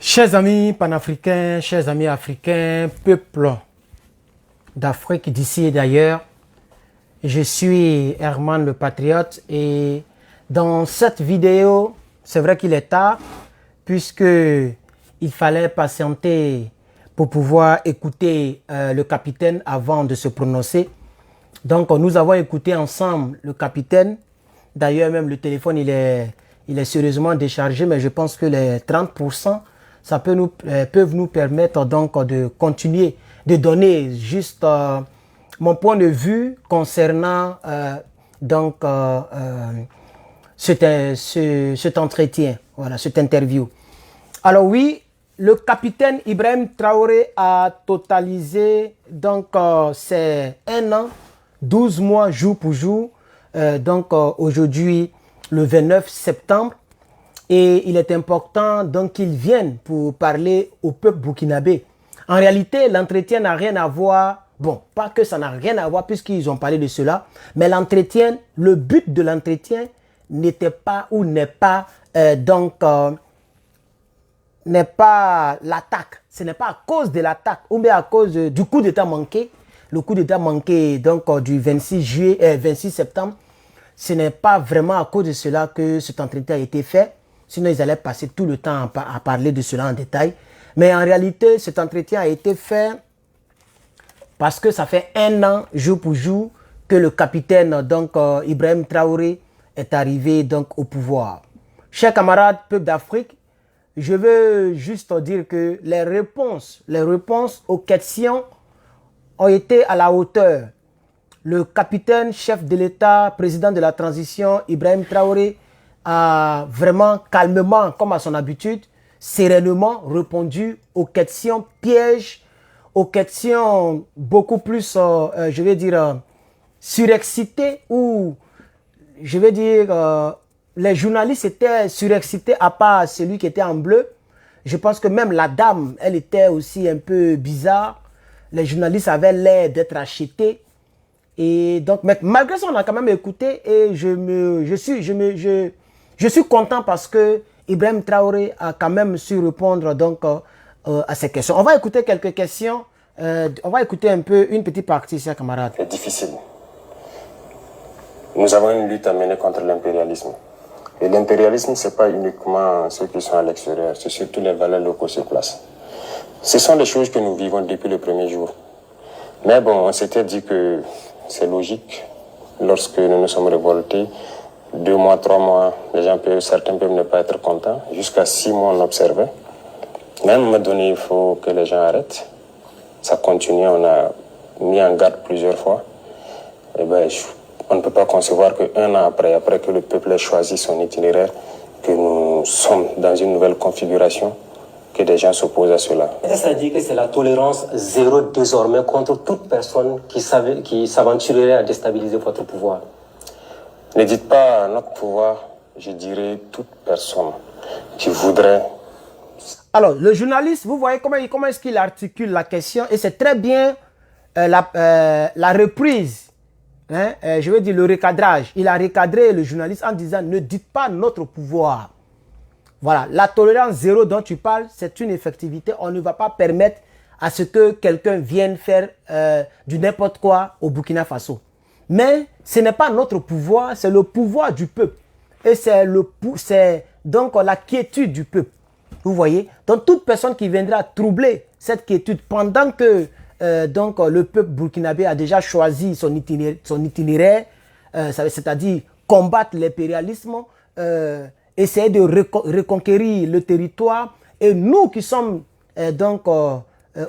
Chers amis panafricains, chers amis africains, peuple d'Afrique d'ici et d'ailleurs, je suis Herman le Patriote et dans cette vidéo, c'est vrai qu'il est tard puisque il fallait patienter pour pouvoir écouter le capitaine avant de se prononcer. Donc nous avons écouté ensemble le capitaine. D'ailleurs même le téléphone il est sérieusement déchargé, mais je pense que les 30% ça peuvent nous permettre donc de continuer, de donner juste mon point de vue concernant cet entretien, voilà, cette interview. Alors oui, le capitaine Ibrahim Traoré a totalisé donc c'est 1 an, 12 mois jour pour jour, aujourd'hui le 29 septembre. Et il est important donc qu'il vienne pour parler au peuple burkinabé. En réalité, l'entretien n'a rien à voir, bon, pas que ça n'a rien à voir puisqu'ils ont parlé de cela, mais l'entretien, le but de l'entretien n'était pas ou n'est pas n'est pas l'attaque. Ce n'est pas à cause de l'attaque ou bien à cause du coup d'état manqué. Le coup d'état manqué donc du 26 septembre. Ce n'est pas vraiment à cause de cela que cet entretien a été fait. Sinon, ils allaient passer tout le temps à parler de cela en détail. Mais en réalité, cet entretien a été fait parce que ça fait 1 an, jour pour jour, que le capitaine Ibrahim Traoré est arrivé donc, au pouvoir. Chers camarades, peuple d'Afrique, je veux juste dire que les réponses aux questions ont été à la hauteur. Le capitaine, chef de l'État, président de la transition, Ibrahim Traoré, a vraiment calmement, comme à son habitude, sereinement répondu aux questions pièges, aux questions beaucoup plus, je vais dire, surexcitées, ou je vais dire, les journalistes étaient surexcités à part celui qui était en bleu. Je pense que même la dame, elle était aussi un peu bizarre. Les journalistes avaient l'air d'être achetés. Et donc, malgré ça, on a quand même écouté et je suis content parce que Ibrahim Traoré a quand même su répondre donc à ces questions. On va écouter quelques questions. On va écouter un peu une petite partie, chers camarades. C'est difficile. Nous avons une lutte à mener contre l'impérialisme. Et l'impérialisme, ce n'est pas uniquement ceux qui sont à l'extérieur, c'est surtout les valeurs locaux sur place. Ce sont des choses que nous vivons depuis le premier jour. Mais bon, on s'était dit que c'est logique. Lorsque nous nous sommes révoltés, 2 mois, 3 mois, certains peuvent ne pas être contents. Jusqu'à 6 mois, on observait. Mais à un moment donné, il faut que les gens arrêtent. Ça continue, on a mis en garde plusieurs fois. Et ben, on ne peut pas concevoir qu'1 an après que le peuple ait choisi son itinéraire, que nous sommes dans une nouvelle configuration, que des gens s'opposent à cela. C'est-à-dire que c'est la tolérance zéro désormais contre toute personne qui s'aventurerait à déstabiliser votre pouvoir. Ne dites pas notre pouvoir, je dirais toute personne qui voudrait... Alors, le journaliste, vous voyez comment est-ce qu'il articule la question et c'est très bien la reprise, hein, je veux dire le recadrage. Il a recadré le journaliste en disant ne dites pas notre pouvoir. Voilà, la tolérance zéro dont tu parles, c'est une effectivité. On ne va pas permettre à ce que quelqu'un vienne faire du n'importe quoi au Burkina Faso. Mais ce n'est pas notre pouvoir, c'est le pouvoir du peuple. Et c'est donc la quiétude du peuple. Vous voyez? Donc toute personne qui viendra troubler cette quiétude pendant que le peuple burkinabé a déjà choisi son itinéraire, c'est-à-dire combattre l'impérialisme, essayer de reconquérir le territoire. Et nous qui sommes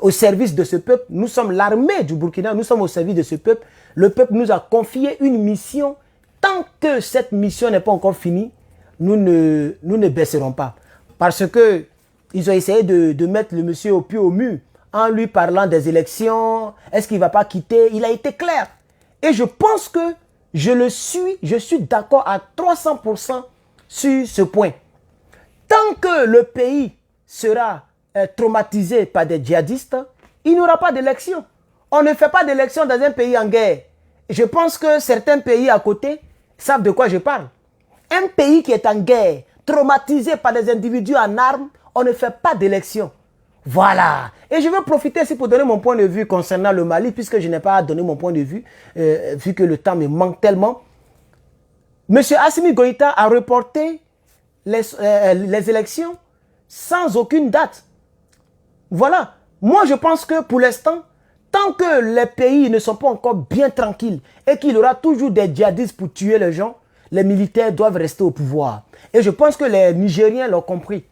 au service de ce peuple, nous sommes l'armée du Burkina, nous sommes au service de ce peuple. Le peuple nous a confié une mission. Tant que cette mission n'est pas encore finie, nous ne baisserons pas. Parce que ils ont essayé de mettre le monsieur au pied au mur en lui parlant des élections. Est-ce qu'il ne va pas quitter? Il a été clair. Et je pense que je suis d'accord à 300% sur ce point. Tant que le pays sera traumatisé par des djihadistes, il n'y aura pas d'élection. On ne fait pas d'élection dans un pays en guerre. Je pense que certains pays à côté savent de quoi je parle. Un pays qui est en guerre, traumatisé par des individus en armes, on ne fait pas d'élection. Voilà. Et je veux profiter ici pour donner mon point de vue concernant le Mali, puisque je n'ai pas donné mon point de vue, vu que le temps me manque tellement. Monsieur Assimi Goïta a reporté les élections sans aucune date. Voilà. Moi, je pense que pour l'instant, tant que les pays ne sont pas encore bien tranquilles et qu'il y aura toujours des djihadistes pour tuer les gens, les militaires doivent rester au pouvoir. Et je pense que les Nigériens l'ont compris.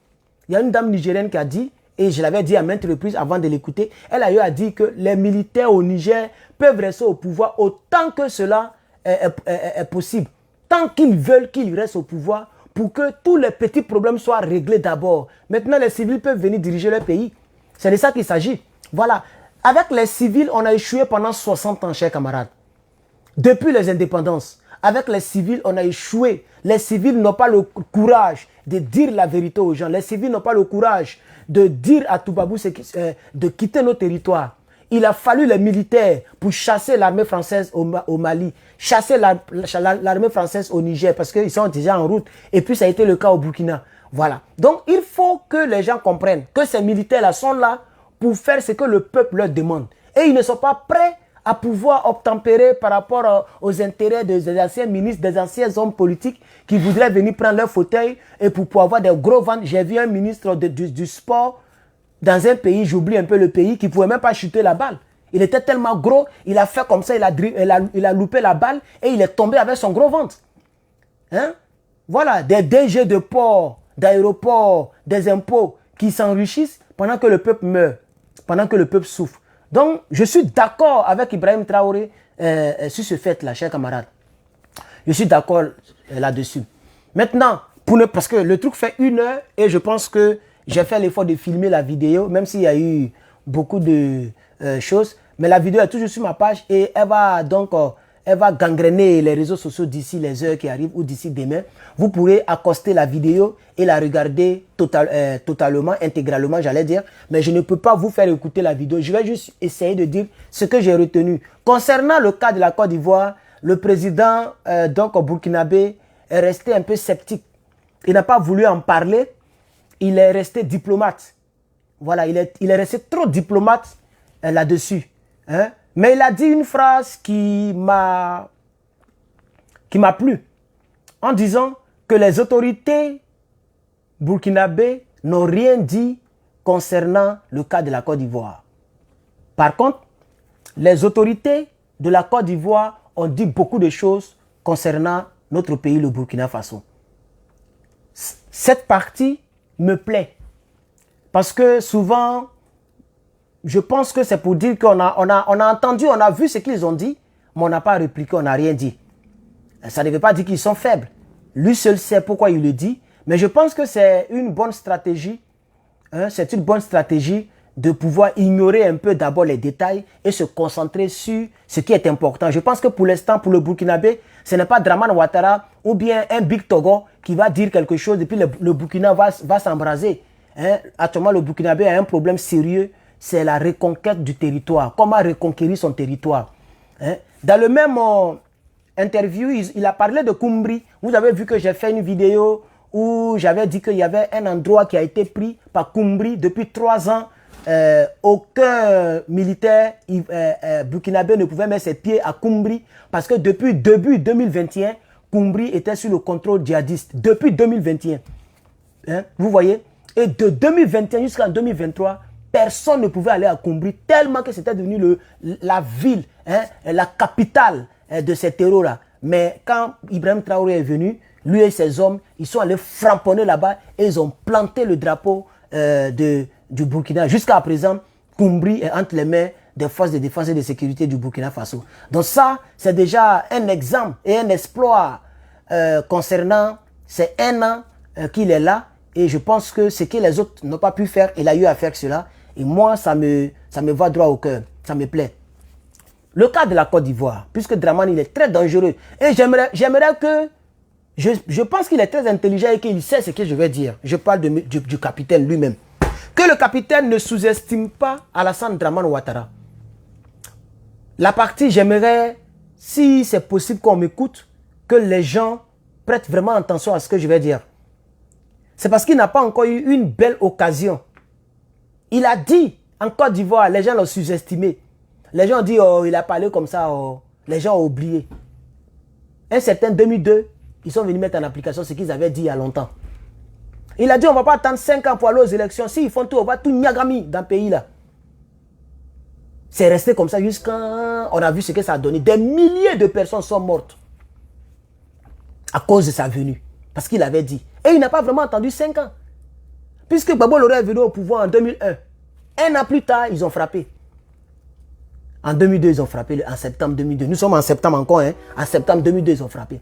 Il y a une dame nigérienne qui a dit, et je l'avais dit à maintes reprises avant de l'écouter, elle a eu à dire que les militaires au Niger peuvent rester au pouvoir autant que cela est possible. Tant qu'ils veulent qu'ils restent au pouvoir pour que tous les petits problèmes soient réglés d'abord. Maintenant, les civils peuvent venir diriger leur pays. C'est de ça qu'il s'agit. Voilà. Avec les civils, on a échoué pendant 60 ans, chers camarades. Depuis les indépendances, avec les civils, on a échoué. Les civils n'ont pas le courage de dire la vérité aux gens. Les civils n'ont pas le courage de dire à Toubabou de quitter nos territoires. Il a fallu les militaires pour chasser l'armée française au Mali, chasser l'armée française au Niger, parce qu'ils sont déjà en route. Et puis ça a été le cas au Burkina. Voilà. Donc il faut que les gens comprennent que ces militaires-là sont là pour faire ce que le peuple leur demande. Et ils ne sont pas prêts à pouvoir obtempérer par rapport aux intérêts des anciens ministres, des anciens hommes politiques qui voudraient venir prendre leur fauteuil et pour pouvoir avoir des gros ventes. J'ai vu un ministre du sport dans un pays, j'oublie un peu le pays, qui ne pouvait même pas chuter la balle. Il était tellement gros, il a fait comme ça, il a loupé la balle et il est tombé avec son gros ventre. Hein? Voilà, des DG de port, d'aéroports, des impôts qui s'enrichissent pendant que le peuple meurt, pendant que le peuple souffre. Donc, je suis d'accord avec Ibrahim Traoré sur ce fait-là, chers camarades. Je suis d'accord là-dessus. Maintenant, parce que le truc fait 1 heure et je pense que j'ai fait l'effort de filmer la vidéo, même s'il y a eu beaucoup de choses. Mais la vidéo est toujours sur ma page et elle va donc elle va gangréner les réseaux sociaux d'ici les heures qui arrivent ou d'ici demain. Vous pourrez accoster la vidéo et la regarder totalement, intégralement, j'allais dire. Mais je ne peux pas vous faire écouter la vidéo. Je vais juste essayer de dire ce que j'ai retenu. Concernant le cas de la Côte d'Ivoire, le président burkinabé est resté un peu sceptique. Il n'a pas voulu en parler. Il est resté diplomate. Voilà, il est resté trop diplomate là-dessus. Hein? Mais il a dit une phrase qui m'a plu. En disant que les autorités burkinabées n'ont rien dit concernant le cas de la Côte d'Ivoire. Par contre, les autorités de la Côte d'Ivoire ont dit beaucoup de choses concernant notre pays, le Burkina Faso. Cette partie me plaît. Parce que souvent, je pense que c'est pour dire qu'on a entendu, on a vu ce qu'ils ont dit, mais on n'a pas répliqué, on n'a rien dit. Ça ne veut pas dire qu'ils sont faibles. Lui seul sait pourquoi il le dit. Mais je pense que c'est une bonne stratégie. Hein, c'est une bonne stratégie de pouvoir ignorer un peu d'abord les détails et se concentrer sur ce qui est important. Je pense que pour l'instant, pour le Burkinabé, ce n'est pas Dramane Ouattara ou bien un Big Togo qui va dire quelque chose et puis le Burkina va s'embraser. Hein? Actuellement, le Burkinabé a un problème sérieux, c'est la reconquête du territoire. Comment reconquérir son territoire. Hein? Dans le même interview, il a parlé de Koumbri. Vous avez vu que j'ai fait une vidéo où j'avais dit qu'il y avait un endroit qui a été pris par Koumbri depuis 3 ans. Aucun militaire burkinabé ne pouvait mettre ses pieds à Koumbri parce que depuis début 2021, Koumbri était sous le contrôle djihadiste. Depuis 2021. Hein, vous voyez? Et de 2021 jusqu'en 2023, personne ne pouvait aller à Koumbri tellement que c'était devenu la ville, hein, la capitale de ces terrors-là. Mais quand Ibrahim Traoré est venu, lui et ses hommes, ils sont allés framponner là-bas et ils ont planté le drapeau du Burkina. Jusqu'à présent, Koumbri est entre les mains des forces de défense et de sécurité du Burkina Faso. Donc ça, c'est déjà un exemple et un exploit concernant ces 1 an qu'il est là. Et je pense que ce que les autres n'ont pas pu faire, il a eu à faire cela. Et moi, ça me va droit au cœur. Ça me plaît. Le cas de la Côte d'Ivoire, puisque Dramane, il est très dangereux. Et j'aimerais que... Je pense qu'il est très intelligent et qu'il sait ce que je vais dire. Je parle du capitaine lui-même. Que le capitaine ne sous-estime pas Alassane Dramane Ouattara. La partie, j'aimerais, si c'est possible qu'on m'écoute, que les gens prêtent vraiment attention à ce que je vais dire. c'est parce qu'il n'a pas encore eu une belle occasion. Il a dit, en Côte d'Ivoire, les gens l'ont sous-estimé. Les gens ont dit, oh, il a parlé comme ça, oh. Les gens ont oublié. Un certain 2002, ils sont venus mettre en application ce qu'ils avaient dit il y a longtemps. Il a dit, on ne va pas attendre 5 ans pour aller aux élections. S'ils font tout, on va tout niagami dans le pays là. C'est resté comme ça jusqu'à... On a vu ce que ça a donné. Des milliers de personnes sont mortes à cause de sa venue. Parce qu'il avait dit. Et il n'a pas vraiment attendu 5 ans. Puisque Gbagbo Loro est venu au pouvoir en 2001. Un an plus tard, ils ont frappé. En 2002, ils ont frappé. En septembre 2002. Nous sommes en septembre encore. Hein. En septembre 2002, ils ont frappé.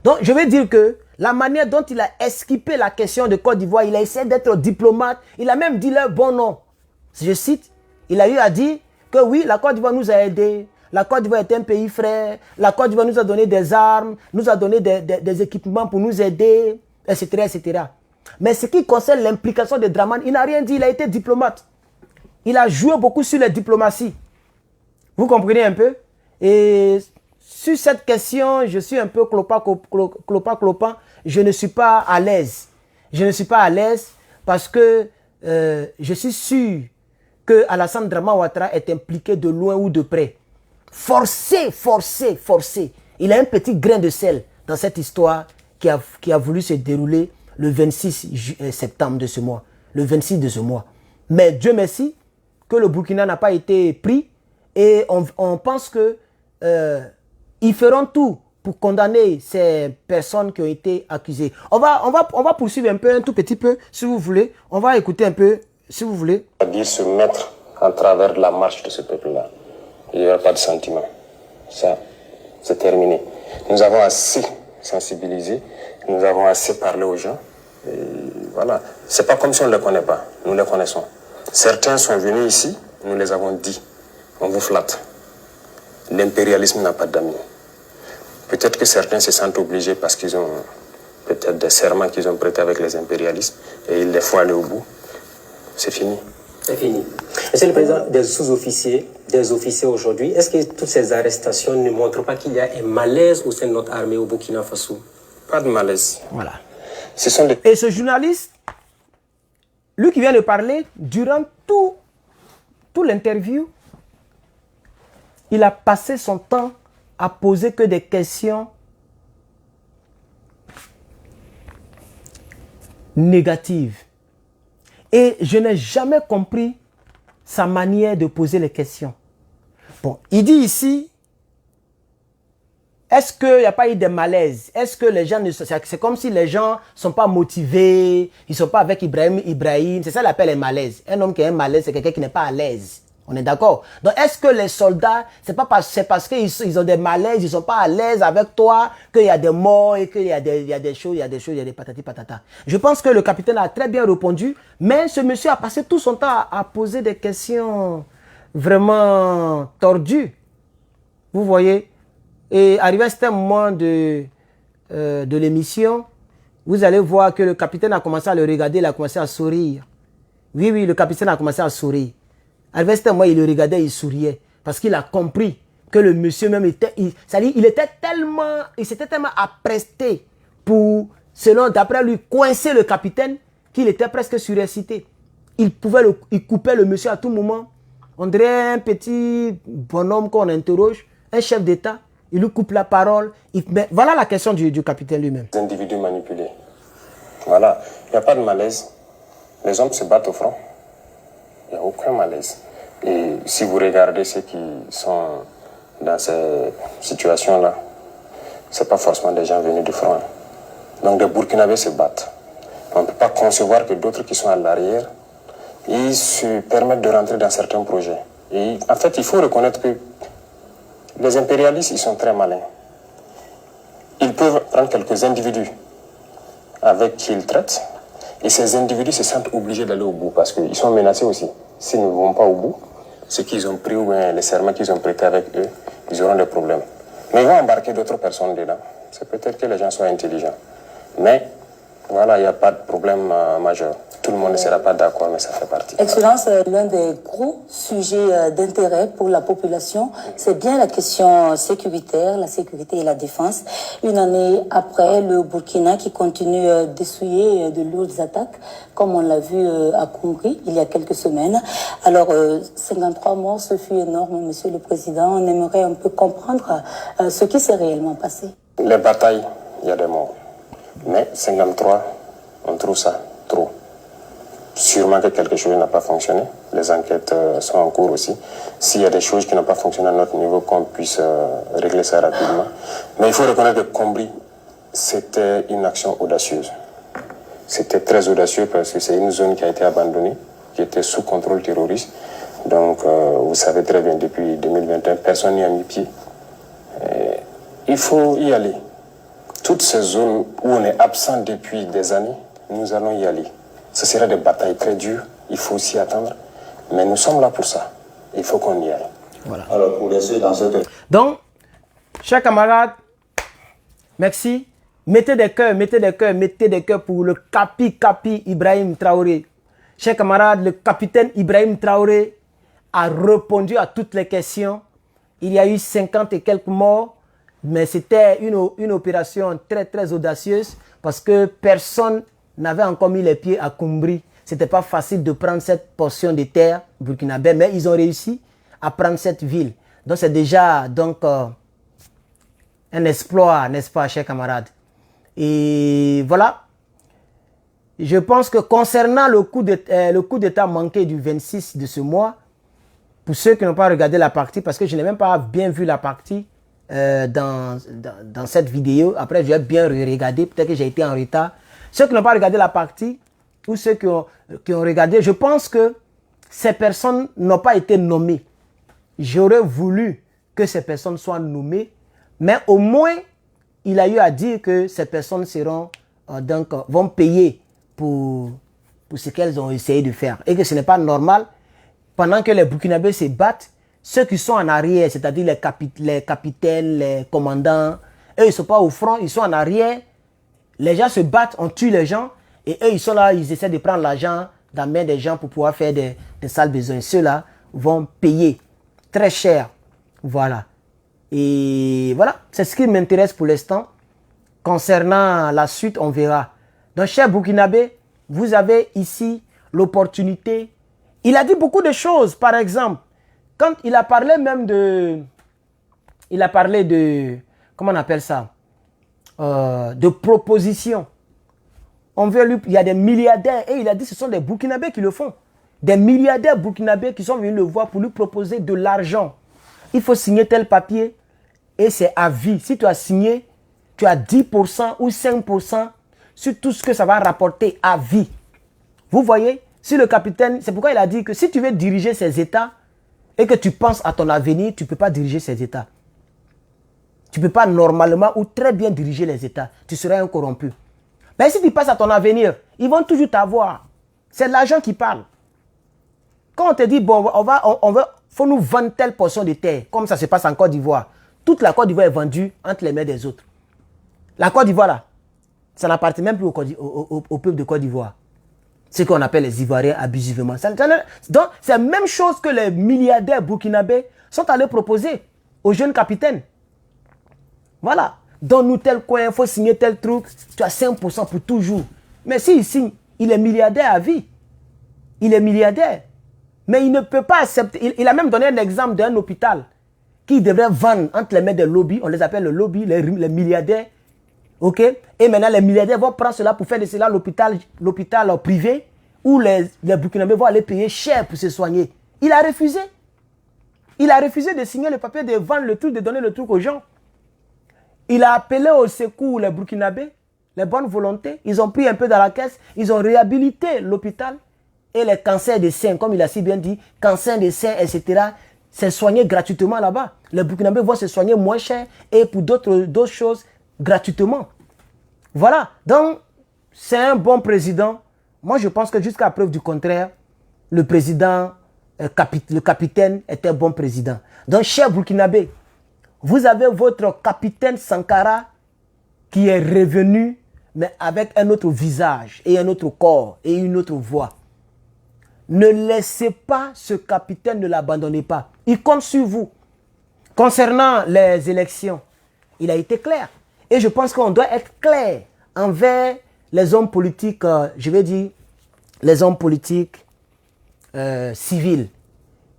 Donc, je veux dire que la manière dont il a esquipé la question de Côte d'Ivoire, il a essayé d'être diplomate. Il a même dit leur bon nom. Je cite, il a eu à dire que oui, la Côte d'Ivoire nous a aidés. La Côte d'Ivoire est un pays frère. La Côte d'Ivoire nous a donné des armes, nous a donné des équipements pour nous aider, etc., etc. Mais ce qui concerne l'implication de Dramane, il n'a rien dit, il a été diplomate. Il a joué beaucoup sur la diplomatie. Vous comprenez un peu? Et sur cette question, je suis un peu clopin. Je ne suis pas à l'aise. Je ne suis pas à l'aise parce que je suis sûr que Alassane Dramane Ouattara est impliqué de loin ou de près. Forcé. Il a un petit grain de sel dans cette histoire qui a voulu se dérouler le 26 septembre de ce mois. Le 26 de ce mois. Mais Dieu merci que le Burkina n'a pas été pris et on pense que ils feront tout pour condamner ces personnes qui ont été accusées. On va poursuivre un tout petit peu, si vous voulez. On va écouter un peu, si vous voulez. C'est-à-dire se mettre en travers la marche de ce peuple-là. Il n'y aura pas de sentiment. Ça, c'est terminé. Nous avons assez sensibilisé, nous avons assez parlé aux gens. Et voilà. C'est pas comme si on ne les connaît pas. Nous les connaissons. Certains sont venus ici, nous les avons dit. On vous flatte. L'impérialisme n'a pas d'amis. Peut-être que certains se sentent obligés parce qu'ils ont peut-être des serments qu'ils ont prêtés avec les impérialistes et il les faut aller au bout. C'est fini. C'est fini. Monsieur le Président, des sous-officiers, des officiers aujourd'hui, est-ce que toutes ces arrestations ne montrent pas qu'il y a un malaise au sein de notre armée au Burkina Faso? Pas de malaise. Voilà. Ce sont des... Et ce journaliste, lui qui vient de parler, durant tout l'interview, il a passé son temps à poser que des questions négatives. Et je n'ai jamais compris sa manière de poser les questions. Bon, il dit ici, est-ce qu'il n'y a pas eu de malaise? Est-ce que les gens ne sont... C'est comme si les gens ne sont pas motivés, ils ne sont pas avec Ibrahim. C'est ça qu'il appelle un malaise. Un homme qui a un malaise, c'est quelqu'un qui n'est pas à l'aise. On est d'accord? Donc, est-ce que les soldats, c'est parce qu'ils ont des malaises, ils ne sont pas à l'aise avec toi, qu'il y a des morts et qu'il y a des choses, il y a des patati patata. Je pense que le capitaine a très bien répondu, mais ce monsieur a passé tout son temps à poser des questions vraiment tordues. Vous voyez? Et arrivé à ce moment de l'émission, vous allez voir que le capitaine a commencé à le regarder, il a commencé à sourire. Oui, le capitaine a commencé à sourire. Arrivé à ce moment, il le regardait, il souriait. Parce qu'il a compris que le monsieur même était... il s'était tellement appresté pour, d'après lui, coincer le capitaine, qu'il était presque surexcité. Il coupait le monsieur à tout moment. On dirait un petit bonhomme qu'on interroge, un chef d'État. Il lui coupe la parole. Voilà la question du capitaine lui-même. Les individus manipulés. Voilà. Il n'y a pas de malaise. Les hommes se battent au front. Il n'y a aucun malaise. Et si vous regardez ceux qui sont dans ces situations-là, ce n'est pas forcément des gens venus du front. Donc des Burkinabés se battent. On ne peut pas concevoir que d'autres qui sont à l'arrière, ils se permettent de rentrer dans certains projets. Et en fait, il faut reconnaître que les impérialistes, ils sont très malins. Ils peuvent prendre quelques individus avec qui ils traitent, et ces individus se sentent obligés d'aller au bout parce qu'ils sont menacés aussi. S'ils ne vont pas au bout, ce qu'ils ont pris ou bien les serments qu'ils ont prêtés avec eux, ils auront des problèmes. Mais ils vont embarquer d'autres personnes dedans. C'est peut-être que les gens soient intelligents. Mais Voilà, il n'y a pas de problème majeur. Tout le monde ne sera pas d'accord, mais ça fait partie. Excellence, l'un des gros sujets d'intérêt pour la population, c'est bien la question sécuritaire, la sécurité et la défense. Une année après, le Burkina qui continue d'essuyer de lourdes attaques, comme on l'a vu à Conakry il y a quelques semaines. Alors, 53 morts, ce fut énorme, Monsieur le Président. On aimerait un peu comprendre ce qui s'est réellement passé. Les batailles, il y a des morts. Mais 53, on trouve ça trop. Sûrement que quelque chose n'a pas fonctionné. Les enquêtes sont en cours aussi. S'il y a des choses qui n'ont pas fonctionné à notre niveau, qu'on puisse régler ça rapidement. Mais il faut reconnaître que Combri, c'était une action audacieuse. C'était très audacieux parce que c'est une zone qui a été abandonnée, qui était sous contrôle terroriste. Donc, vous savez très bien, depuis 2021, personne n'y a mis pied. Et il faut y aller. Toutes ces zones où on est absent depuis des années, nous allons y aller. Ce sera des batailles très dures, il faut s'y attendre. Mais nous sommes là pour ça. Il faut qu'on y aille. Voilà. Alors, pour laisser dans cette... Donc, chers camarades, merci. Mettez des cœurs, mettez des cœurs, mettez des cœurs pour le Capi Ibrahim Traoré. Chers camarades, le capitaine Ibrahim Traoré a répondu à toutes les questions. Il y a eu 50 et quelques morts, mais c'était une opération très, très audacieuse parce que personne n'avait encore mis les pieds à Combri. Ce n'était pas facile de prendre cette portion de terre burkinabé, mais ils ont réussi à prendre cette ville. Donc c'est déjà donc, un exploit, n'est-ce pas, chers camarades? Et voilà. Je pense que concernant le coup d'état manqué du 26 de ce mois, pour ceux qui n'ont pas regardé la partie, parce que je n'ai même pas bien vu la partie dans cette vidéo, après je vais bien regarder, peut-être que j'ai été en retard. Ceux qui n'ont pas regardé la partie, ou ceux qui ont regardé, je pense que ces personnes n'ont pas été nommées. J'aurais voulu que ces personnes soient nommées, mais au moins, il a eu à dire que ces personnes seront, vont payer pour ce qu'elles ont essayé de faire. Et que ce n'est pas normal, pendant que les Burkinabés se battent, ceux qui sont en arrière, c'est-à-dire les capitaines, les commandants, eux, ils ne sont pas au front, ils sont en arrière. Les gens se battent, on tue les gens, et eux, ils sont là, ils essaient de prendre l'argent dans la main des gens pour pouvoir faire des sales besoins. Ceux-là vont payer très cher. Voilà. Et voilà, c'est ce qui m'intéresse pour l'instant. Concernant la suite, on verra. Donc, cher Burkinabé, vous avez ici l'opportunité. Il a dit beaucoup de choses, par exemple, quand il a parlé même de... Il a parlé de... Comment on appelle ça? De propositions. On veut lui, il y a des milliardaires, et il a dit que ce sont des Burkinabés qui le font. Des milliardaires burkinabés qui sont venus le voir pour lui proposer de l'argent. Il faut signer tel papier et c'est à vie. Si tu as signé, tu as 10% ou 5% sur tout ce que ça va rapporter à vie. Vous voyez, si le capitaine, c'est pourquoi il a dit que si tu veux diriger ces États et que tu penses à ton avenir, tu ne peux pas diriger ces États. Tu ne peux pas normalement ou très bien diriger les États. Tu seras un corrompu. Mais si tu passes à ton avenir, ils vont toujours t'avoir. C'est l'argent qui parle. Quand on te dit, bon, faut nous vendre telle portion de terre, comme ça se passe en Côte d'Ivoire. Toute la Côte d'Ivoire est vendue entre les mains des autres. La Côte d'Ivoire, là, ça n'appartient même plus au peuple de Côte d'Ivoire. Ce qu'on appelle les Ivoiriens abusivement. Donc, c'est la même chose que les milliardaires burkinabés sont allés proposer aux jeunes capitaines. Voilà. Donne-nous tel coin, il faut signer tel truc. Tu as 5% pour toujours. Mais s'il signe, il est milliardaire à vie. Il est milliardaire. Mais il ne peut pas accepter. Il a même donné un exemple d'un hôpital qui devrait vendre entre les mains des lobbies. On les appelle le lobby, les milliardaires. OK? Et maintenant, les milliardaires vont prendre cela pour faire de cela l'hôpital privé où les Burkinabés vont aller payer cher pour se soigner. Il a refusé. Il a refusé de signer le papier, de vendre le truc, de donner le truc aux gens. Il a appelé au secours les Burkinabés, les bonnes volontés. Ils ont pris un peu dans la caisse. Ils ont réhabilité l'hôpital. Et les cancers des seins, comme il a si bien dit, cancers des seins, etc., c'est soigné gratuitement là-bas. Les Burkinabés vont se soigner moins cher et pour d'autres choses gratuitement. Voilà. Donc, c'est un bon président. Moi, je pense que jusqu'à preuve du contraire, le président, le capitaine était un bon président. Donc, cher Burkinabé, vous avez votre capitaine Sankara qui est revenu mais avec un autre visage et un autre corps et une autre voix. Ne laissez pas ce capitaine, ne l'abandonnez pas. Il compte sur vous. Concernant les élections, il a été clair. Et je pense qu'on doit être clair envers les hommes politiques, je vais dire, les hommes politiques civils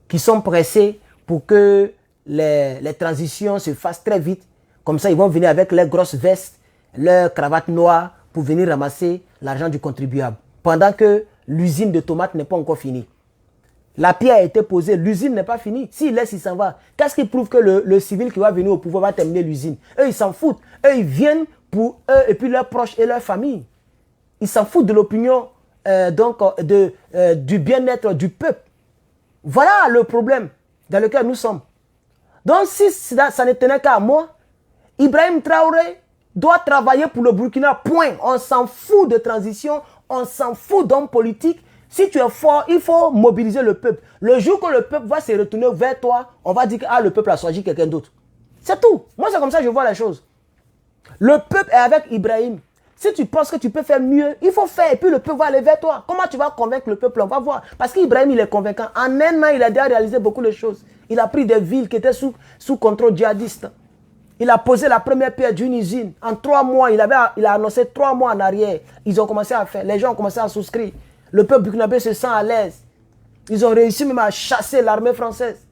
qui sont pressés pour que les transitions se fassent très vite. Comme ça, ils vont venir avec leurs grosses vestes, leurs cravates noires pour venir ramasser l'argent du contribuable. Pendant que l'usine de tomates n'est pas encore finie. La pierre a été posée, l'usine n'est pas finie. S'il laisse, il s'en va. Qu'est-ce qui prouve que le civil qui va venir au pouvoir va terminer l'usine? Eux, ils s'en foutent. Eux, ils viennent pour eux et puis leurs proches et leurs familles. Ils s'en foutent de l'opinion, du bien-être du peuple. Voilà le problème dans lequel nous sommes. Donc, si ça ne tenait qu'à moi, Ibrahim Traoré doit travailler pour le Burkina, point. On s'en fout de transition, on s'en fout d'hommes politiques. Si tu es fort, il faut mobiliser le peuple. Le jour que le peuple va se retourner vers toi, on va dire que le peuple a choisi quelqu'un d'autre. C'est tout. Moi, c'est comme ça que je vois les choses. Le peuple est avec Ibrahim. Si tu penses que tu peux faire mieux, il faut faire et puis le peuple va aller vers toi. Comment tu vas convaincre le peuple? On va voir. Parce qu'Ibrahim, il est convaincant. En un an, il a déjà réalisé beaucoup de choses. Il a pris des villes qui étaient sous contrôle djihadiste. Il a posé la première pierre d'une usine. En 3 mois, il a annoncé 3 mois en arrière. Ils ont commencé à faire. Les gens ont commencé à souscrire. Le peuple burkinabé se sent à l'aise. Ils ont réussi même à chasser l'armée française.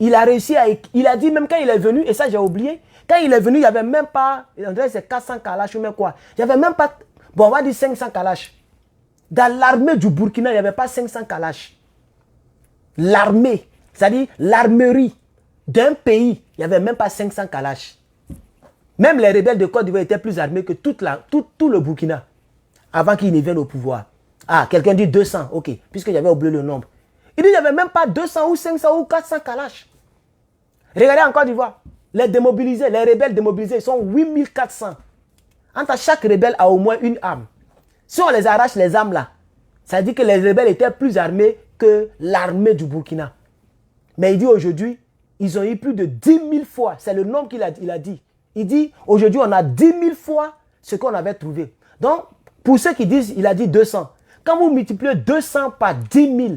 Il a réussi il a dit même quand il est venu, et ça j'ai oublié, quand il est venu, il n'y avait même pas, on dirait c'est 400 kalash ou même quoi. Il n'y avait même pas, bon on va dire 500 kalash. Dans l'armée du Burkina, il n'y avait pas 500 kalash. L'armée, c'est-à-dire l'armerie d'un pays, il n'y avait même pas 500 kalash. Même les rebelles de Côte d'Ivoire étaient plus armés que tout le Burkina avant qu'ils ne viennent au pouvoir. Ah, quelqu'un dit 200, ok, puisque j'avais oublié le nombre. Il dit qu'il n'y avait même pas 200 ou 500 ou 400 kalash. Regardez en Côte d'Ivoire, les démobilisés, les rebelles démobilisés, ils sont 8400. Entre chaque rebelle a au moins une arme. Si on les arrache les armes là, ça dit que les rebelles étaient plus armés que l'armée du Burkina. Mais il dit aujourd'hui, ils ont eu plus de 10 000 fois, c'est le nombre qu'il a dit. Il dit aujourd'hui on a 10 000 fois ce qu'on avait trouvé. Donc, pour ceux qui disent, il a dit 200. Quand vous multipliez 200 par 10 000,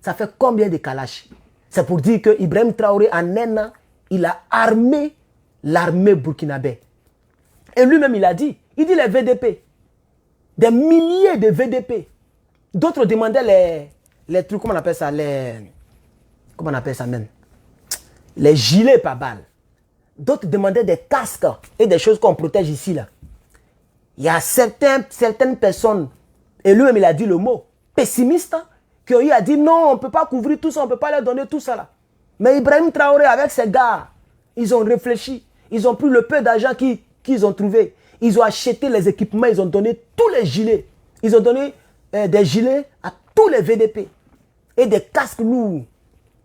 ça fait combien de kalash? C'est pour dire que Ibrahim Traoré, en un an, il a armé l'armée burkinabé. Et lui-même, il dit les VDP, des milliers de VDP. D'autres demandaient les trucs, comment on appelle ça, comment on appelle ça même? Les gilets par balles. D'autres demandaient des casques et des choses qu'on protège ici, là. Il y a certaines personnes, et lui-même, il a dit le mot, pessimiste, qui a dit non, on ne peut pas couvrir tout ça, on ne peut pas leur donner tout ça là. Mais Ibrahim Traoré, avec ses gars, ils ont réfléchi. Ils ont pris le peu d'argent qu'ils ont trouvé. Ils ont acheté les équipements, ils ont donné tous les gilets. Ils ont donné des gilets à tous les VDP. Et des casques lourds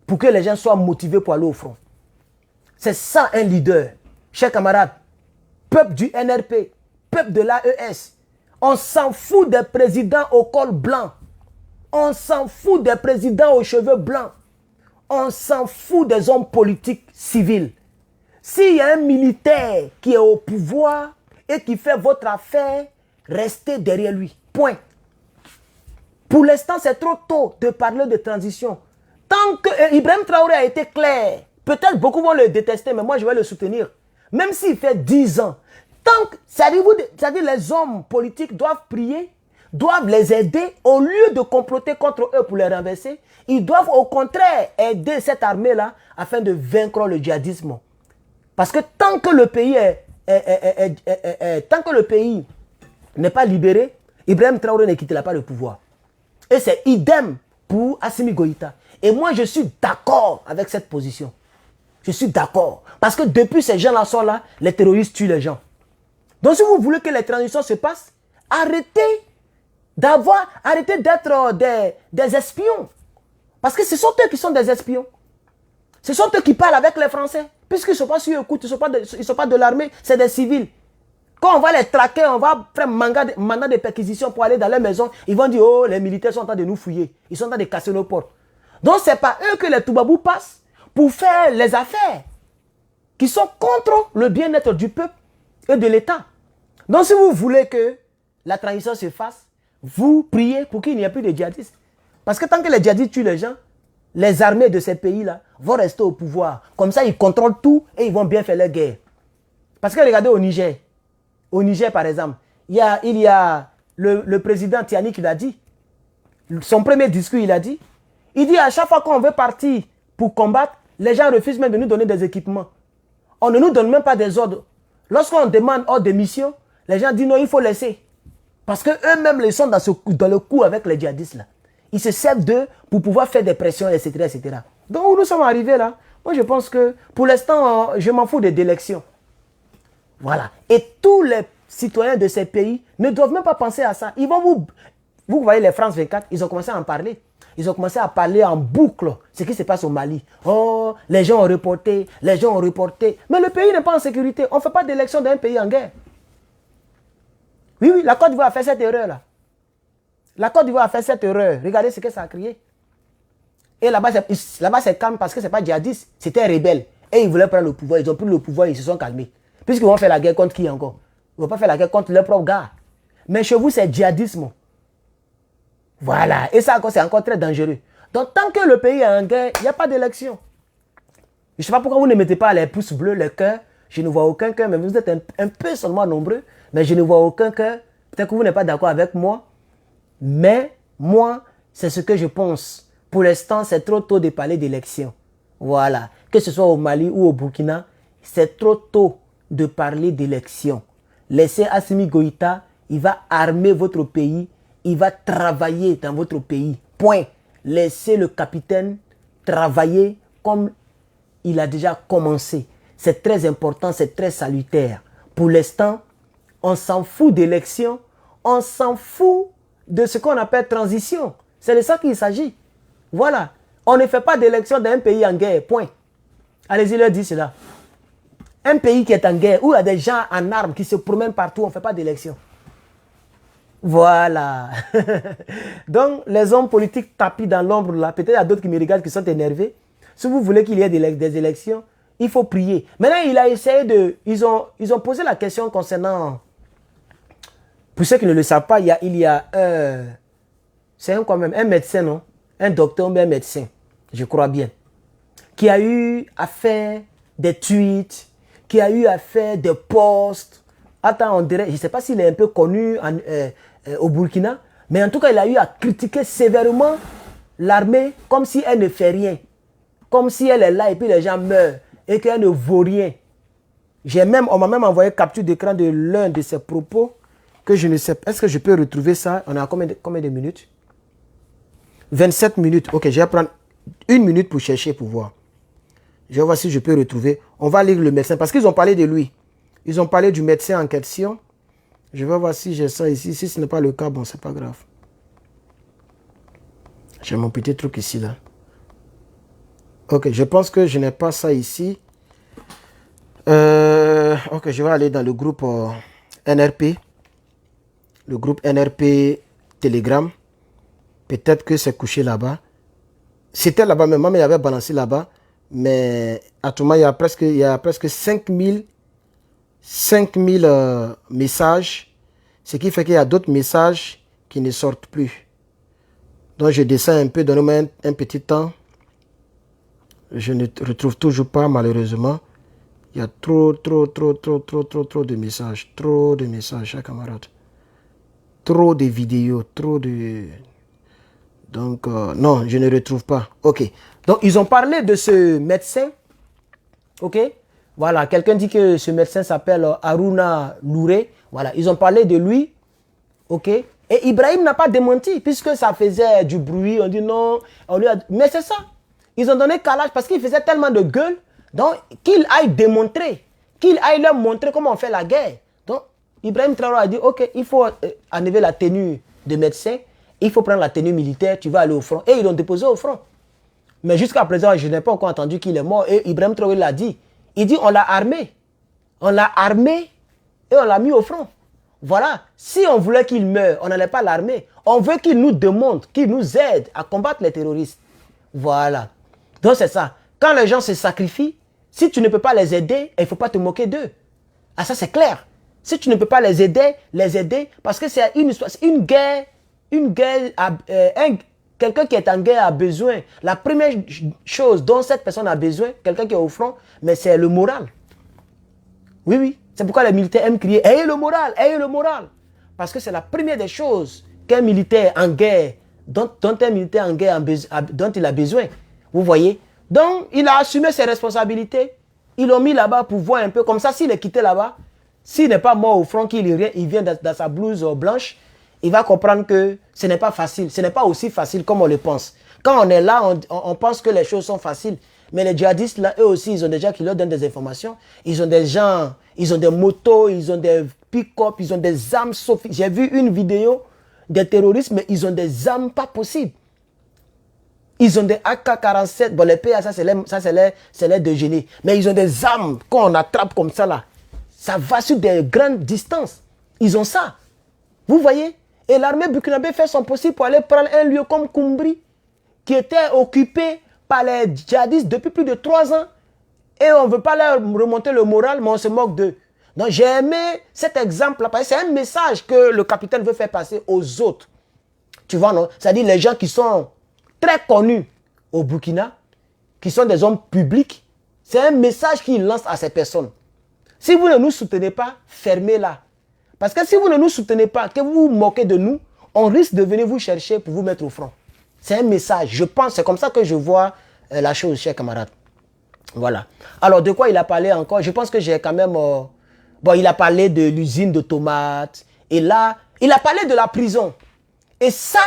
pour que les gens soient motivés pour aller au front. C'est ça un leader. Chers camarades, peuple du NRP, peuple de l'AES, on s'en fout des présidents au col blanc. On s'en fout des présidents aux cheveux blancs. On s'en fout des hommes politiques civils. S'il y a un militaire qui est au pouvoir et qui fait votre affaire, restez derrière lui. Point. Pour l'instant, c'est trop tôt de parler de transition. Tant que Ibrahim Traoré a été clair, peut-être beaucoup vont le détester, mais moi je vais le soutenir. Même s'il fait 10 ans. Tant que, c'est-à-dire les hommes politiques doivent prier, doivent les aider, au lieu de comploter contre eux pour les renverser, ils doivent au contraire aider cette armée-là afin de vaincre le djihadisme. Parce que tant que le pays n'est pas libéré, Ibrahim Traoré ne quittera pas le pouvoir. Et c'est idem pour Assimi Goïta. Et moi, je suis d'accord avec cette position. Je suis d'accord. Parce que depuis ces gens-là sont là, les terroristes tuent les gens. Donc si vous voulez que les transitions se passent, arrêtez d'être des espions. Parce que ce sont eux qui sont des espions. Ce sont eux qui parlent avec les Français. Puisqu'ils ne sont pas sur écoute, ils ne sont pas de l'armée, c'est des civils. Quand on va les traquer, on va faire mandat de perquisition pour aller dans leur maison, ils vont dire, oh, les militaires sont en train de nous fouiller. Ils sont en train de casser nos portes. Donc ce n'est pas eux que les Toubabous passent pour faire les affaires qui sont contre le bien-être du peuple et de l'État. Donc si vous voulez que la transition se fasse, vous priez pour qu'il n'y ait plus de djihadistes. Parce que tant que les djihadistes tuent les gens, les armées de ces pays-là vont rester au pouvoir. Comme ça, ils contrôlent tout et ils vont bien faire leur guerre. Parce que regardez au Niger. Au Niger, par exemple, il y a le président Tiani qui l'a dit. Son premier discours, il a dit. Il dit à chaque fois qu'on veut partir pour combattre, les gens refusent même de nous donner des équipements. On ne nous donne même pas des ordres. Lorsqu'on demande ordre de mission, les gens disent non, il faut laisser. Parce qu'eux-mêmes, ils sont dans le coup avec les djihadistes là. Ils se servent d'eux pour pouvoir faire des pressions, etc., etc. Donc, où nous sommes arrivés là, moi je pense que pour l'instant, je m'en fous des élections. Voilà. Et tous les citoyens de ces pays ne doivent même pas penser à ça. Ils vont vous voyez les France 24, ils ont commencé à en parler. Ils ont commencé à parler en boucle ce qui se passe au Mali. Oh, les gens ont reporté, les gens ont reporté. Mais le pays n'est pas en sécurité. On ne fait pas d'élection dans un pays en guerre. Oui, oui, la Côte d'Ivoire a fait cette erreur-là. La Côte d'Ivoire a fait cette erreur. Regardez ce que ça a créé. Et là-bas, c'est calme parce que ce n'est pas djihadiste, c'était rebelle. Et ils voulaient prendre le pouvoir. Ils ont pris le pouvoir et ils se sont calmés. Puisqu'ils vont faire la guerre contre qui encore? Ils ne vont pas faire la guerre contre leurs propres gars. Mais chez vous, c'est djihadisme. Voilà. Et ça, c'est encore très dangereux. Donc, tant que le pays est en guerre, il n'y a pas d'élection. Je ne sais pas pourquoi vous ne mettez pas les pouces bleus, les cœurs. Je ne vois aucun cœur, mais vous êtes un peu seulement nombreux. Mais je ne vois aucun cœur. Peut-être que vous n'êtes pas d'accord avec moi. Mais moi, c'est ce que je pense. Pour l'instant, c'est trop tôt de parler d'élection. Voilà. Que ce soit au Mali ou au Burkina, c'est trop tôt de parler d'élection. Laissez Assimi Goïta, il va armer votre pays, il va travailler dans votre pays. Point. Laissez le capitaine travailler comme il a déjà commencé. C'est très important, c'est très salutaire. Pour l'instant, on s'en fout d'élection, on s'en fout de ce qu'on appelle transition. C'est de ça qu'il s'agit. Voilà. On ne fait pas d'élection dans un pays en guerre. Point. Allez-y, leur dis cela. Un pays qui est en guerre, où il y a des gens en armes qui se promènent partout, on ne fait pas d'élection. Voilà. Donc, les hommes politiques tapis dans l'ombre là. Peut-être il y a d'autres qui me regardent qui sont énervés. Si vous voulez qu'il y ait des élections, il faut prier. Maintenant, il a essayé de... Ils ont posé la question concernant... Pour ceux qui ne le savent pas, il y a c'est quand même un médecin, non? Un docteur ou un médecin, je crois bien, qui a eu à faire des tweets, qui a eu à faire des posts. Attends, on dirait, je ne sais pas s'il est un peu connu au Burkina, mais en tout cas, il a eu à critiquer sévèrement l'armée comme si elle ne fait rien. Comme si elle est là et puis les gens meurent et qu'elle ne vaut rien. On m'a même envoyé capture d'écran de l'un de ses propos que je ne sais pas. Est-ce que je peux retrouver ça? On a combien de minutes? 27 minutes. Ok, je vais prendre 1 minute pour chercher, pour voir. Je vais voir si je peux retrouver. On va lire le médecin parce qu'ils ont parlé de lui. Ils ont parlé du médecin en question. Je vais voir si j'ai ça ici. Si ce n'est pas le cas, bon, c'est pas grave. J'ai mon petit truc ici, là. Ok, je pense que je n'ai pas ça ici. Ok, je vais aller dans le groupe NRP. Le groupe NRP Telegram. Peut-être que c'est couché là-bas. C'était là-bas, mais maman avait balancé là-bas. Mais à tout moment, il y a presque 5000 messages. Ce qui fait qu'il y a d'autres messages qui ne sortent plus. Donc je descends un peu, donnez-moi un petit temps. Je ne retrouve toujours pas, malheureusement. Il y a trop de messages. Trop de messages, chers camarades. Trop de vidéos, trop de... Donc, non, je ne retrouve pas. Ok. Donc, ils ont parlé de ce médecin. Ok. Voilà, quelqu'un dit que ce médecin s'appelle Haruna Louré. Voilà, ils ont parlé de lui. Ok. Et Ibrahim n'a pas démenti, puisque ça faisait du bruit. On dit non. Mais c'est ça. Ils ont donné calage parce qu'il faisait tellement de gueule. Donc, qu'il aille démontrer. Qu'il aille leur montrer comment on fait la guerre. Donc, Ibrahim Traoré a dit, ok, il faut enlever la tenue de médecin. Il faut prendre la tenue militaire, tu vas aller au front. Et ils l'ont déposé au front. Mais jusqu'à présent, je n'ai pas encore entendu qu'il est mort. Et Ibrahim Traoré l'a dit. Il dit, on l'a armé. On l'a armé et on l'a mis au front. Voilà. Si on voulait qu'il meure, on n'allait pas l'armer. On veut qu'il nous démontre, qu'il nous aide à combattre les terroristes. Voilà. Donc c'est ça. Quand les gens se sacrifient, si tu ne peux pas les aider, il ne faut pas te moquer d'eux. Ah ça c'est clair. Si tu ne peux pas les aider, parce que c'est une guerre, quelqu'un qui est en guerre a besoin. La première chose dont cette personne a besoin, quelqu'un qui est au front, mais c'est le moral. Oui, oui. C'est pourquoi les militaires aiment crier « Ayez le moral, ayez le moral ». Parce que c'est la première des choses qu'un militaire en guerre, dont un militaire en guerre dont il a besoin. Vous voyez? Donc, il a assumé ses responsabilités. Ils l'ont mis là-bas pour voir un peu. Comme ça, s'il est quitté là-bas, s'il n'est pas mort au front, qu'il vient dans sa blouse blanche, il va comprendre que ce n'est pas facile. Ce n'est pas aussi facile comme on le pense. Quand on est là, on pense que les choses sont faciles. Mais les djihadistes, là, eux aussi, ils ont des gens qui leur donnent des informations. Ils ont des gens, ils ont des motos, ils ont des pick-up, ils ont des armes sophistiquées. J'ai vu une vidéo des terroristes, mais ils ont des armes pas possibles. Ils ont des AK-47. Bon, les PA, ça, c'est les de génie. Mais ils ont des armes qu'on attrape comme ça, là. Ça va sur des grandes distances. Ils ont ça. Vous voyez? Et l'armée burkinabé fait son possible pour aller prendre un lieu comme Koumbri, qui était occupé par les djihadistes depuis plus de 3 ans. Et on ne veut pas leur remonter le moral, mais on se moque d'eux. Donc j'ai aimé cet exemple-là, parce que c'est un message que le capitaine veut faire passer aux autres. Tu vois, non? C'est-à-dire les gens qui sont très connus au Burkina, qui sont des hommes publics, c'est un message qu'il lance à ces personnes. Si vous ne nous soutenez pas, fermez-la. Parce que si vous ne nous soutenez pas, que vous vous moquez de nous, on risque de venir vous chercher pour vous mettre au front. C'est un message. Je pense, c'est comme ça que je vois la chose, chers camarades. Voilà. Alors, de quoi il a parlé encore? Je pense que j'ai quand même... bon, il a parlé de l'usine de tomates. Et là, il a parlé de la prison. Et ça,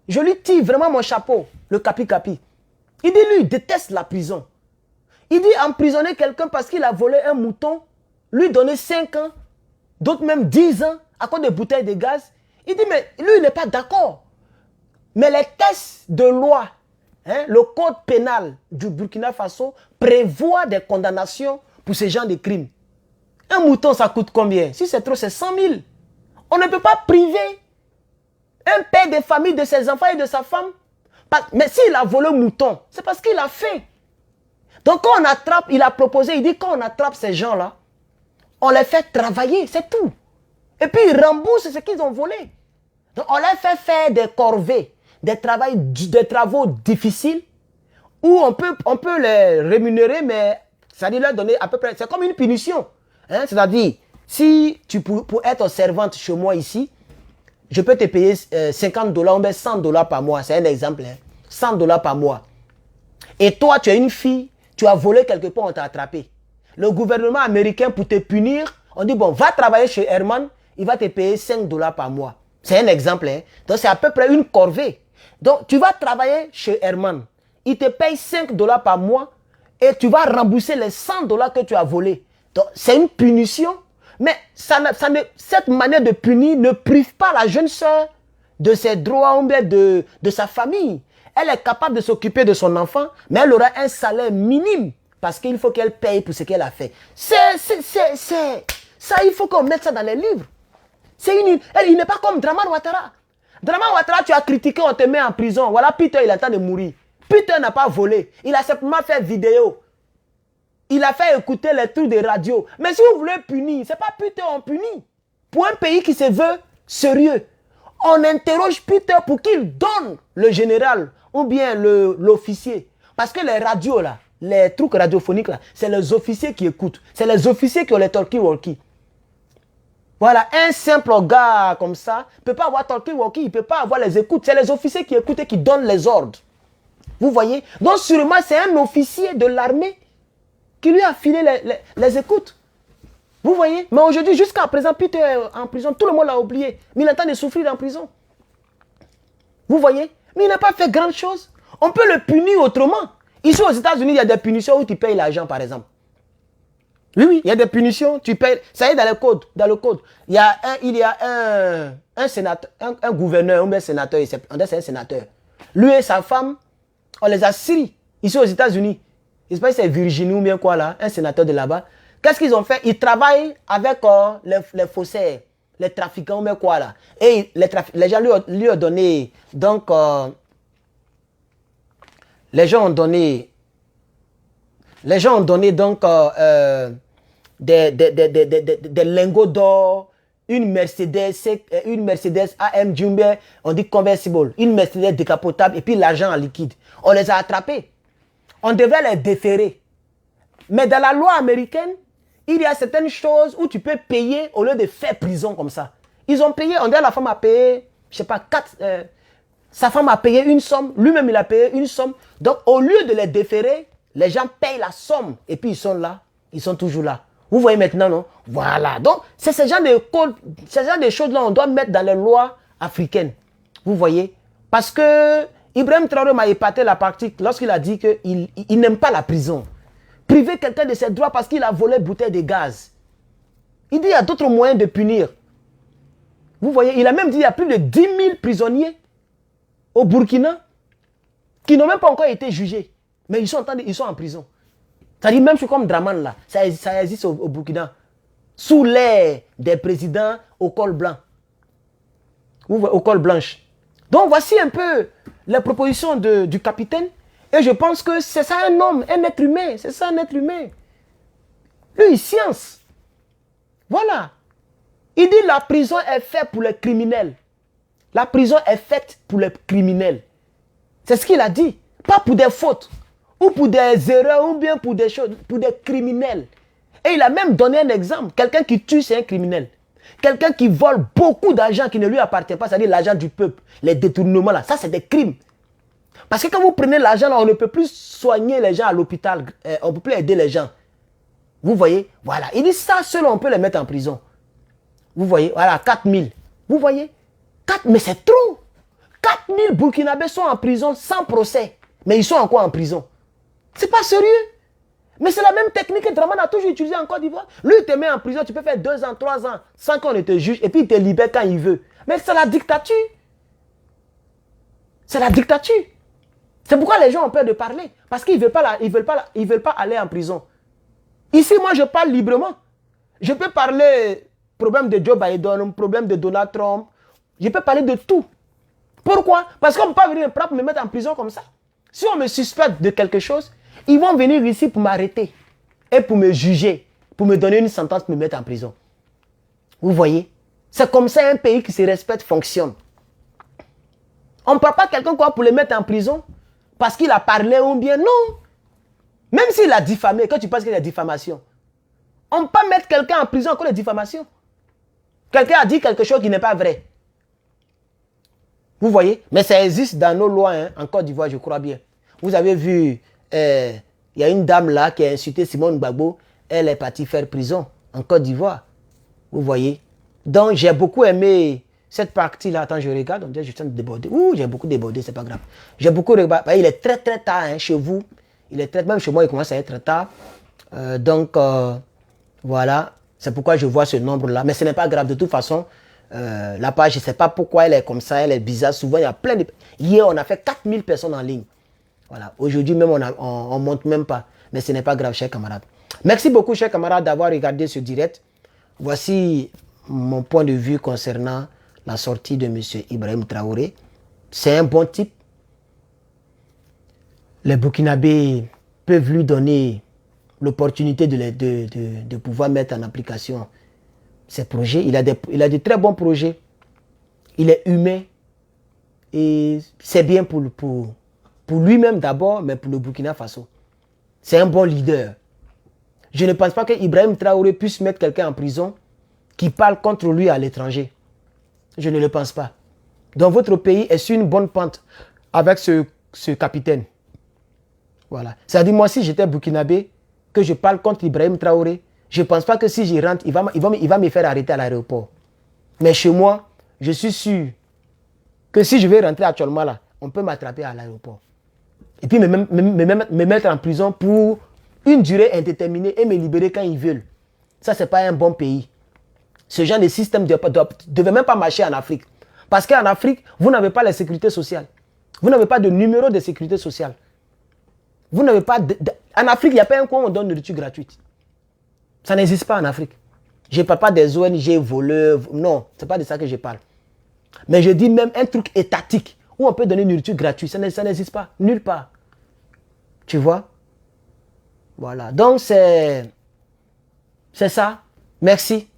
je lui tire vraiment mon chapeau, le Capi-Capi. Il dit, lui, il déteste la prison. Il dit emprisonner quelqu'un parce qu'il a volé un mouton, lui donner 5 ans, d'autres même 10 ans, à cause des bouteilles de gaz. Il dit, mais lui, il n'est pas d'accord. Mais les textes de loi, le code pénal du Burkina Faso prévoit des condamnations pour ce genre de crimes. Un mouton, ça coûte combien? Si c'est trop, c'est 100 000. On ne peut pas priver un père de famille de ses enfants et de sa femme. Mais s'il a volé un mouton, c'est parce qu'il a fait. Donc quand on attrape, il a proposé, il dit quand on attrape ces gens-là, on les fait travailler, c'est tout. Et puis ils remboursent ce qu'ils ont volé. Donc on les fait faire des corvées, des travaux difficiles, où on peut les rémunérer, mais ça dit leur donner à peu près, c'est comme une punition. C'est-à-dire, si tu pour être servante chez moi ici, je peux te payer $50 ou bien $100 par mois, c'est un exemple, $100 par mois. Et toi, tu es une fille, tu as volé quelque part, on t'a attrapé. Le gouvernement américain, pour te punir, on dit, bon, va travailler chez Herman, il va te payer $5 par mois. C'est un exemple. Donc, c'est à peu près une corvée. Donc, tu vas travailler chez Herman. Il te paye $5 par mois et tu vas rembourser les $100 que tu as volés. Donc, c'est une punition. Mais cette manière de punir ne prive pas la jeune sœur de ses droits ou bien de sa famille. Elle est capable de s'occuper de son enfant, mais elle aura un salaire minime parce qu'il faut qu'elle paye pour ce qu'elle a fait. Ça, il faut qu'on mette ça dans les livres. Il n'est pas comme Draman Ouattara. Draman Ouattara, tu as critiqué, on te met en prison. Voilà, Peter, il est en train de mourir. Peter n'a pas volé. Il a simplement fait vidéo. Il a fait écouter les trucs de radio. Mais si vous voulez punir, ce n'est pas Peter, on punit. Pour un pays qui se veut sérieux, on interroge Peter pour qu'il donne le général ou bien l'officier. Parce que les radios là, les trucs radiophoniques là, c'est les officiers qui écoutent. C'est les officiers qui ont les talkie-walkie. Voilà, un simple gars comme ça ne peut pas avoir talkie-walkie, il ne peut pas avoir les écoutes. C'est les officiers qui écoutent et qui donnent les ordres. Vous voyez? Donc sûrement c'est un officier de l'armée qui lui a filé les écoutes. Vous voyez? Mais aujourd'hui, jusqu'à présent, Peter est en prison. Tout le monde l'a oublié. Mais il est en train de souffrir en prison. Vous voyez? Mais il n'a pas fait grand chose. On peut le punir autrement. Ici aux États-Unis, il y a des punitions où tu payes l'argent, par exemple. Oui, oui, il y a des punitions, tu payes. Ça y est dans le code. Il y a un sénateur, un gouverneur, un sénateur, c'est un sénateur. Lui et sa femme, on les a scellés ici aux États-Unis. Je ne sais pas si c'est Virginie ou bien quoi là, un sénateur de là-bas. Qu'est-ce qu'ils ont fait? Ils travaillent avec les faussaires, les trafiquants ou bien quoi là. Et les gens lui ont donné, donc, les gens ont donné donc des lingots d'or, une Mercedes AMG, on dit conversible, une Mercedes décapotable et puis l'argent en liquide. On les a attrapés. On devrait les déférer. Mais dans la loi américaine, il y a certaines choses où tu peux payer au lieu de faire prison comme ça. Ils ont payé, on dirait la femme a payé, je sais pas, sa femme a payé une somme, lui-même il a payé une somme. Donc au lieu de les déférer, les gens payent la somme et puis ils sont là, ils sont toujours là. Vous voyez maintenant, non? Voilà. Donc c'est ce genre de choses-là on doit mettre dans les lois africaines. Vous voyez? Parce que Ibrahim Traoré m'a épaté la partie lorsqu'il a dit qu'il n'aime pas la prison. Priver quelqu'un de ses droits parce qu'il a volé bouteille de gaz. Il dit qu'il y a d'autres moyens de punir. Vous voyez, il a même dit qu'il y a plus de 10 000 prisonniers au Burkina qui n'ont même pas encore été jugés. Mais ils sont en prison. C'est-à-dire même comme Draman là, ça existe au Burkina. Sous l'air des présidents au col blanc. Au col blanche. Donc voici un peu les propositions du capitaine. Et je pense que c'est ça un homme, un être humain. C'est ça un être humain. Lui, il science. Voilà. Il dit la prison est faite pour les criminels. La prison est faite pour les criminels. C'est ce qu'il a dit. Pas pour des fautes. Ou pour des erreurs. Ou bien pour des choses. Pour des criminels. Et il a même donné un exemple. Quelqu'un qui tue, c'est un criminel. Quelqu'un qui vole beaucoup d'argent qui ne lui appartient pas. C'est-à-dire l'argent du peuple. Les détournements là. Ça, c'est des crimes. Parce que quand vous prenez l'argent là, on ne peut plus soigner les gens à l'hôpital. On ne peut plus aider les gens. Vous voyez? Voilà. Il dit ça seul, on peut les mettre en prison. Vous voyez? Voilà, 4 000. Vous voyez? Mais c'est trop. 4 000 Burkinabés sont en prison sans procès. Mais ils sont encore en prison. C'est pas sérieux. Mais c'est la même technique que Draman a toujours utilisée en Côte d'Ivoire. Lui, il te met en prison, tu peux faire 2 ans, 3 ans, sans qu'on ne te juge, et puis il te libère quand il veut. Mais c'est la dictature. C'est la dictature. C'est pourquoi les gens ont peur de parler. Parce qu'ils ne veulent pas aller en prison. Ici, moi, je parle librement. Je peux parler problème de Joe Biden, problème de Donald Trump. Je peux parler de tout. Pourquoi? Parce qu'on ne peut pas venir me mettre en prison comme ça. Si on me suspecte de quelque chose, ils vont venir ici pour m'arrêter. Et pour me juger. Pour me donner une sentence, me mettre en prison. Vous voyez? C'est comme ça un pays qui se respecte fonctionne. On ne parle pas quelqu'un quoi pour le mettre en prison parce qu'il a parlé ou bien non. Même s'il a diffamé, quand tu penses qu'il y a diffamation, on ne peut pas mettre quelqu'un en prison à cause de diffamation. Quelqu'un a dit quelque chose qui n'est pas vrai. Vous voyez? Mais ça existe dans nos lois, hein, en Côte d'Ivoire, je crois bien. Vous avez vu, il y a une dame là qui a insulté Simone Gbagbo. Elle est partie faire prison en Côte d'Ivoire. Vous voyez? Donc j'ai beaucoup aimé cette partie-là. Attends, je regarde. On dirait que je suis en train de déborder. Ouh, j'ai beaucoup débordé, c'est pas grave. J'ai beaucoup regardé. Il est très très tard hein, chez vous. Même chez moi, il commence à être très tard. Voilà. C'est pourquoi je vois ce nombre-là. Mais ce n'est pas grave. De toute façon, la page, je ne sais pas pourquoi elle est comme ça. Elle est bizarre. Souvent, il y a plein de... Hier, on a fait 4000 personnes en ligne. Voilà. Aujourd'hui, même, on ne monte même pas. Mais ce n'est pas grave, chers camarades. Merci beaucoup, chers camarades, d'avoir regardé ce direct. Voici mon point de vue concernant la sortie de M. Ibrahim Traoré. C'est un bon type. Les Burkinabés peuvent lui donner l'opportunité de pouvoir mettre en application ses projets. Il a de très bons projets. Il est humain. Et c'est bien pour lui-même d'abord, mais pour le Burkina Faso. C'est un bon leader. Je ne pense pas que Ibrahim Traoré puisse mettre quelqu'un en prison qui parle contre lui à l'étranger. Je ne le pense pas. Donc votre pays est sur une bonne pente avec ce capitaine. Voilà. C'est-à-dire moi si j'étais burkinabé, que je parle contre Ibrahim Traoré, je ne pense pas que si j'y rentre, il va me faire arrêter à l'aéroport. Mais chez moi, je suis sûr que si je vais rentrer actuellement là, on peut m'attraper à l'aéroport. Et puis me mettre en prison pour une durée indéterminée et me libérer quand ils veulent. Ça, ce n'est pas un bon pays. Ce genre de système ne devait même pas marcher en Afrique. Parce qu'en Afrique, vous n'avez pas la sécurité sociale. Vous n'avez pas de numéro de sécurité sociale. Vous n'avez pas... En Afrique, il n'y a pas un coin où on donne nourriture gratuite. Ça n'existe pas en Afrique. Je ne parle pas des ONG voleurs. Non, ce n'est pas de ça que je parle. Mais je dis même un truc étatique où on peut donner nourriture gratuite. Ça n'existe pas. Nulle part. Tu vois? Voilà. Donc, c'est C'est ça. Merci.